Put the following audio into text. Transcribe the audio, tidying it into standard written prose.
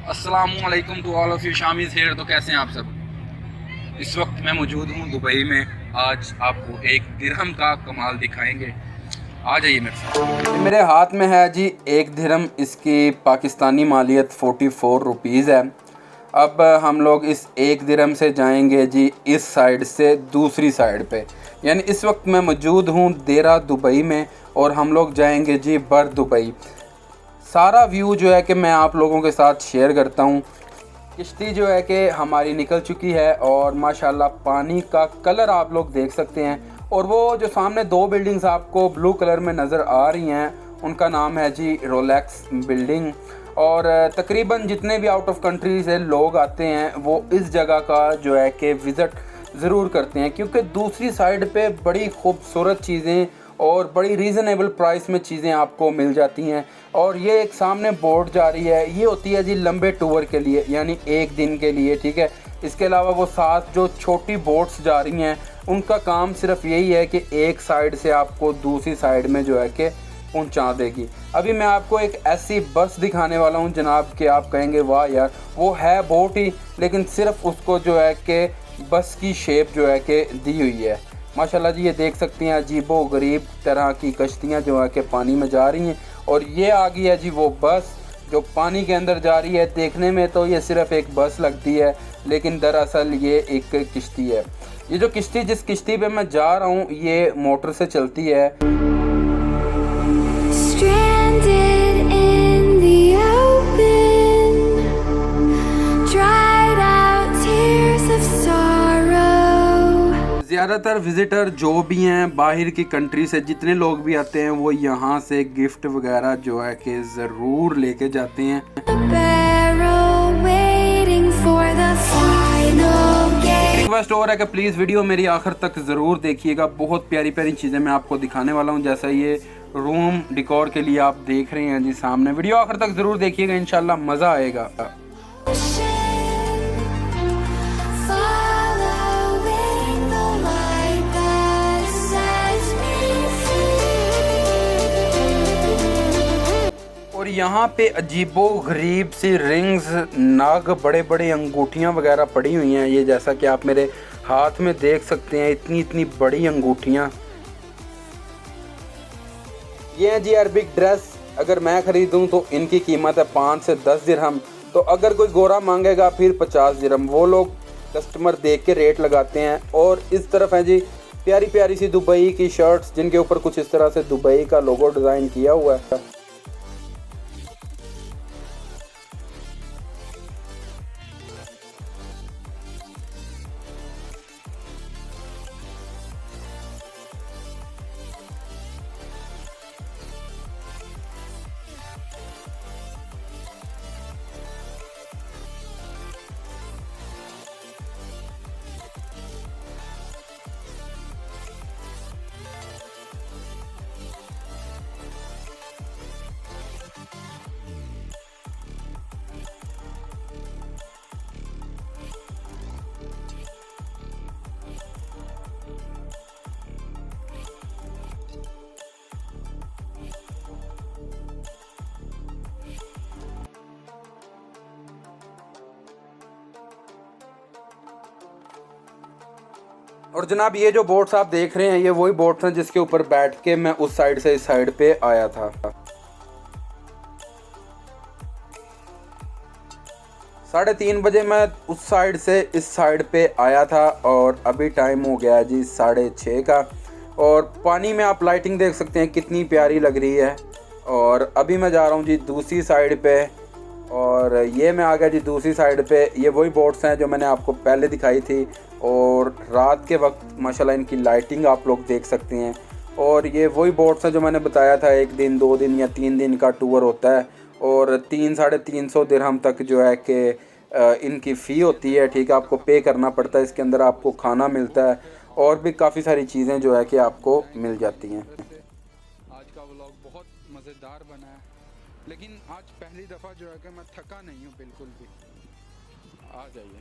अस्सलामुअलैकुम to all of you. Shami's here. तो कैसे हैं आप सब? इस वक्त मैं मौजूद हूँ दुबई में। आज आपको एक दिरहम का कमाल दिखाएंगे। आ जाइए मेरे साथ। मेरे हाथ में है जी एक दिरहम। इसकी पाकिस्तानी मालियत 44 रुपीज़ है। अब हम लोग इस एक दिरहम से जाएंगे जी इस साइड से दूसरी साइड पे। यानी इस वक्त मैं मौजूद हूँ देरा दुबई में और हम लोग जाएंगे जी बर दुबई। सारा व्यू जो है कि मैं आप लोगों के साथ शेयर करता हूँ। किश्ती जो है कि हमारी निकल चुकी है और माशाल्लाह पानी का कलर आप लोग देख सकते हैं। और वो जो सामने दो बिल्डिंग्स आपको ब्लू कलर में नज़र आ रही हैं उनका नाम है जी रोलेक्स बिल्डिंग। और तकरीबन जितने भी आउट ऑफ कंट्री से लोग आते हैं वो इस जगह का जो है कि विज़िट ज़रूर करते हैं, क्योंकि दूसरी साइड पे बड़ी खूबसूरत चीज़ें और बड़ी रीज़नेबल प्राइस में चीज़ें आपको मिल जाती हैं। और ये एक सामने बोट जा रही है, ये होती है जी लंबे टूर के लिए, यानी एक दिन के लिए, ठीक है। इसके अलावा वो साथ जो छोटी बोट्स जा रही हैं उनका काम सिर्फ यही है कि एक साइड से आपको दूसरी साइड में जो है कि पहुंचा देगी। अभी मैं आपको एक ऐसी बस दिखाने वाला हूं जनाब कि आप कहेंगे वाह यार, वो है बोट ही लेकिन सिर्फ उसको जो है कि बस की शेप जो है कि दी हुई है। माशाल्लाह जी, ये देख सकते हैं अजीबो गरीब तरह की कश्तियाँ जो है कि पानी में जा रही हैं। और ये आ गई है जी वो बस जो पानी के अंदर जा रही है। देखने में तो ये सिर्फ एक बस लगती है लेकिन दरअसल ये एक किश्ती है। ये जो किश्ती जिस किश्ती पे मैं जा रहा हूँ ये मोटर से चलती है। Stranded in the open, dried out tears of sorrow. ज़्यादातर विज़िटर जो भी हैं बाहर की कंट्री से, जितने लोग भी आते हैं वो यहाँ से गिफ्ट वगैरह जो है कि ज़रूर लेके जाते हैं। A barrel waiting for the final gate. Request और है कि प्लीज़ वीडियो मेरी आखिर तक ज़रूर देखिएगा। बहुत प्यारी प्यारी चीज़ें मैं आपको दिखाने वाला हूँ। जैसा ये रूम डिकोर के लिए आप देख रहे हैं जी सामने। वीडियो आखिर तक ज़रूर देखिएगा, इंशाल्लाह मज़ा आएगा। Following the light that sets me free. और यहाँ पे अजीबो गरीब सी रिंग्स, नाग, बड़े बड़े अंगूठियाँ वगैरह पड़ी हुई हैं। ये जैसा कि आप मेरे हाथ में देख सकते हैं, इतनी इतनी बड़ी अंगूठियाँ। ये है जी अरबिक ड्रेस। अगर मैं ख़रीदूँ तो इनकी कीमत है 5 से 10 दिरहम। तो अगर कोई गोरा मांगेगा फिर 50 दिरहम। वो लोग कस्टमर देख के रेट लगाते हैं। और इस तरफ है जी प्यारी प्यारी सी दुबई की शर्ट्स जिनके ऊपर कुछ इस तरह से दुबई का लोगो डिज़ाइन किया हुआ है। और जनाब ये जो बोट्स आप देख रहे हैं ये वही बोट्स हैं जिसके ऊपर बैठ के मैं उस साइड से इस साइड पे आया था। 3:30 बजे मैं उस साइड से इस साइड पे आया था और अभी टाइम हो गया जी 6:30 का। और पानी में आप लाइटिंग देख सकते हैं कितनी प्यारी लग रही है। और अभी मैं जा रहा हूँ जी दूसरी साइड पे। और ये मैं आ गया जी दूसरी साइड पे। ये वही बोट्स हैं जो मैंने आपको पहले दिखाई थी। और रात के वक्त माशाल्लाह इनकी लाइटिंग आप लोग देख सकते हैं। और ये वही बोट्स हैं जो मैंने बताया था 1 दिन 2 दिन या 3 दिन का टूर होता है। और 300-350 दिरहम तक जो है कि इनकी फ़ी होती है, ठीक है। आपको पे करना पड़ता है। इसके अंदर आपको खाना मिलता है और भी काफ़ी सारी चीज़ें जो है कि आपको मिल जाती हैं। आज का व्लॉग बहुत मज़ेदार बना है, लेकिन आज पहली दफ़ा जो है कि मैं थका नहीं हूँ बिल्कुल भी। आ जाइए।